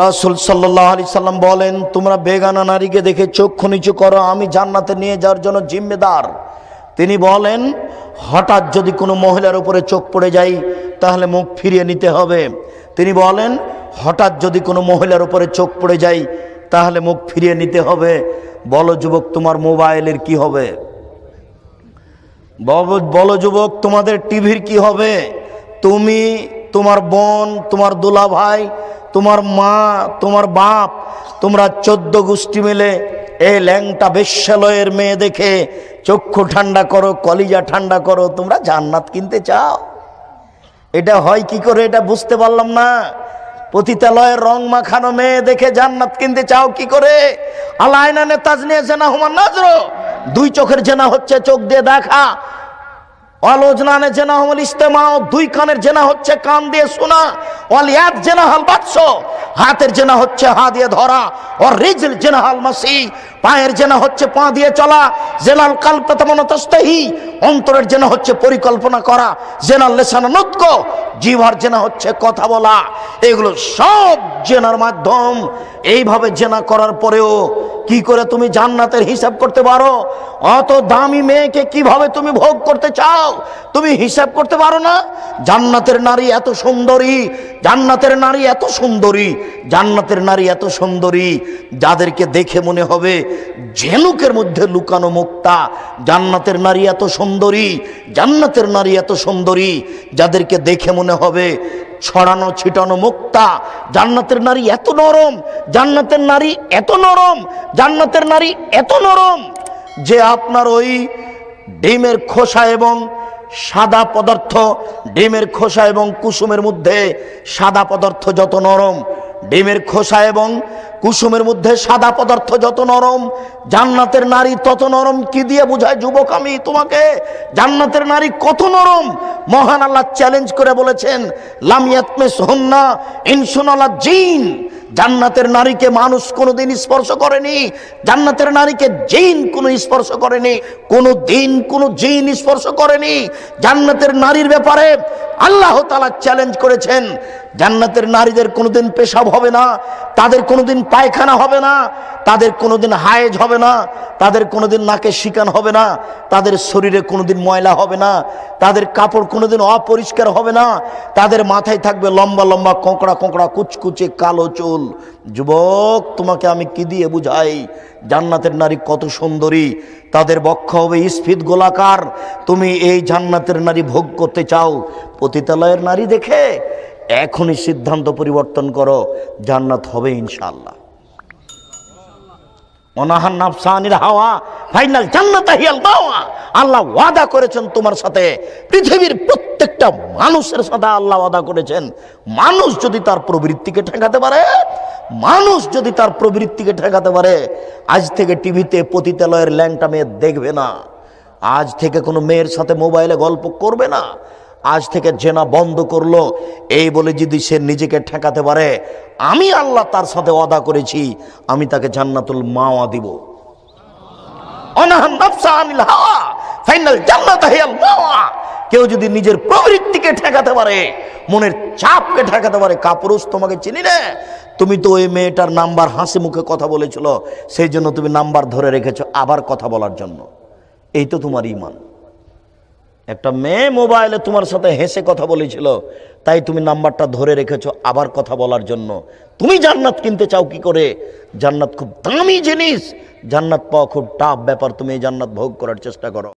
রাসূল সাল্লাল্লাহু আলাইহি সাল্লাম বলেন, তোমরা বেগানা নারীকে দেখে চক্ষু নিচু করো, আমি জান্নাতে নিয়ে যাওয়ার জন্য জিম্মেদার। তিনি বলেন, হঠাৎ যদি কোনো মহিলার উপরে চোখ পড়ে যায় তাহলে মুখ ফিরিয়ে নিতে হবে। তিনি বলেন, হঠাৎ যদি কোনো মহিলার উপরে চোখ পড়ে যায় তাহলে মুখ ফিরিয়ে নিতে হবে। বলো যুবক, তোমার মোবাইলের কি হবে? বলো যুবক, তোমাদের টিভির কি হবে? তুমি, তোমার বোন, তোমার দুলা ভাই, তোমার মা, তোমার বাপ, তোমরা 14 গোষ্ঠী মিলে এই ল্যাংটা বেশ্যালয়ের মেয়ে দেখে চক্ষু ঠান্ডা করো, কলিজা ঠান্ডা করো, তোমরা জান্নাত কিনতে চাও। এটা হয় কি করে এটা বুঝতে পারলাম না। পতিতালয়ের রং মাখানো মেয়ে দেখে জান্নাত কিনতে চাও কি করে? আলাইনানে তাজনিয়া জেনা হুমান নাজরো, দুই চোখের জেনা হচ্ছে চোখ দিয়ে দেখা। অলজনানে জেনা হুমুল ইস্তেমাও, দুই কানের জেনা হচ্ছে কান দিয়ে শোনা। ওয়ালিয়াত জেনা হাল বাদশ, হাতের জেনা হচ্ছে হাত দিয়ে ধরা। ওর রিজল জেনা হাল মাসি, পায়ের জেনা হচ্ছে পা দিয়ে চলা। জেনাল কালব তাতামানা তাস্তাহি, অন্তরের জেনা হচ্ছে পরিকল্পনা করা। জেনাল লিসান নুতক, জিহ্বার জেনা হচ্ছে কথা বলা। এগুলো সব জেনার মাধ্যম। এইভাবে জেনা করার পরেও কি করে তুমি জান্নাতের হিসাব করতে পারো? অত দামি মেয়েকে কিভাবে তুমি ভোগ করতে চাও? তুমি হিসাব করতে পারো না? জান্নাতের নারী এত সুন্দরী, জান্নাতের নারী এত সুন্দরী, জান্নাতের নারী এত সুন্দরী যাদেরকে দেখে মনে হবে ঝিনুকের মধ্যে লুকানো মুক্তা। জান্নাতের নারী এত সুন্দরী, জান্নাতের নারী এত সুন্দরী যাদেরকে দেখে মনে হবে ছড়ানো ছিটানো মুক্তা। জান্নাতের নারী এত নরম, জান্নাতের নারী এত নরম, জান্নাতের নারী এত নরম যে আপনার ওই ডিমের খোসা এবং সাদা পদার্থ, ডিমের খোসা এবং কুসুমের মধ্যে সাদা পদার্থ যত নরম, ডিমের খোসা এবং কুসুমের মধ্যে সাদা পদার্থ যত নরম, জান্নাতের নারী তত নরম। কি দিয়ে বোঝায় যুবক আমি তোমাকে? জান্নাতের নারী কত নরম। মহান আল্লাহ চ্যালেঞ্জ করে বলেছেন, লাম ইয়াতমিসহুন্না ইনসুন ওয়ালা জিন। জান্নাতের নারীকে মানুষ কোনোদিন স্পর্শ করেনি, জান্নাতের নারীকে জিন কোনো স্পর্শ করেনি, কোনো দিন কোনো জিন স্পর্শ করেনি। জান্নাতের নারীর ব্যাপারে আল্লাহ তাআলা চ্যালেঞ্জ করেছেন, জান্নাতের নারীদের কোনোদিন পেশাব হবে না, তাদের কোনোদিন পায়খানা হবে না, তাদের কোনোদিন হায়েজ হবে না, তাদের কোনোদিন নাকে শিকান হবে না, তাদের শরীরে কোনোদিন ময়লা হবে না, তাদের কাপড় কোনোদিন অপরিষ্কার হবে না, তাদের মাথায় থাকবে লম্বা লম্বা কোঁকড়া কোঁকড়া কুচকুচে কালো চুল। যুবক, তোমাকে আমি কি দিয়ে বুঝাই জান্নাতের নারী কত সুন্দরী? তাদের বক্ষ হবে স্ফীত গোলাকার। তুমি এই জান্নাতের নারী ভোগ করতে চাও পতিতালয়ের নারী দেখে? এখনই সিদ্ধান্ত পরিবর্তন করো, জান্নাত হবে ইনশাআল্লাহ। অনাহান নাফসানিল হাওয়া ফাইনাল জান্নাতা হিয়াল মাওয়া। আল্লাহ ওয়াদা করেছেন তোমার সাথে, পৃথিবীর প্রত্যেকটা মানুষের সাথে আল্লাহ ওয়াদা করেছেন। মানুষ যদি তার প্রবৃত্তিকে ঠেকাতে পারে, মানুষ যদি তার প্রবৃত্তিকে ঠেকাতে পারে, আজ থেকে টিভিতে পতিতালয়ের ল্যাংটা মেয়ে দেখবে না, আজ থেকে কোনো মেয়ের সাথে মোবাইলে গল্প করবে না, আজ থেকে জেনা বন্ধ করলো। এই বলে যদি সে নিজেকে ঠেকাতে পারে, আমি আল্লাহ তার সাথে ওয়াদা করেছি, আমি তাকে জান্নাতুল মাওয়া দিব। অনাহান নাফসানিল হাওয়া ফাইনাল জান্নাতা হিয়াল মাওয়া। কেউ যদি নিজের প্রবৃত্তিকে ঠেকাতে পারে, মনের চাপকে ঠেকাতে পারে, কাপুরুষ তোমাকে চিনি না। তুমি তো ওই মেয়েটার নাম্বার হাসি মুখে কথা বলেছিল, সেই জন্য তুমি নাম্বার ধরে রেখেছো আবার কথা বলার জন্য। এই তো তোমার ঈমান। একটা মেয়ে মোবাইলে তোমার সাথে হেসে কথা বলেছিল, তাই তুমি নাম্বারটা ধরে রেখেছো আবার কথা বলার জন্য। তুমি জান্নাত কিনতে চাও কি করে? জান্নাত খুব দামি জিনিস, জান্নাত পাওয়া খুব টাফ ব্যাপার। তুমি এই জান্নাত ভোগ করার চেষ্টা করো।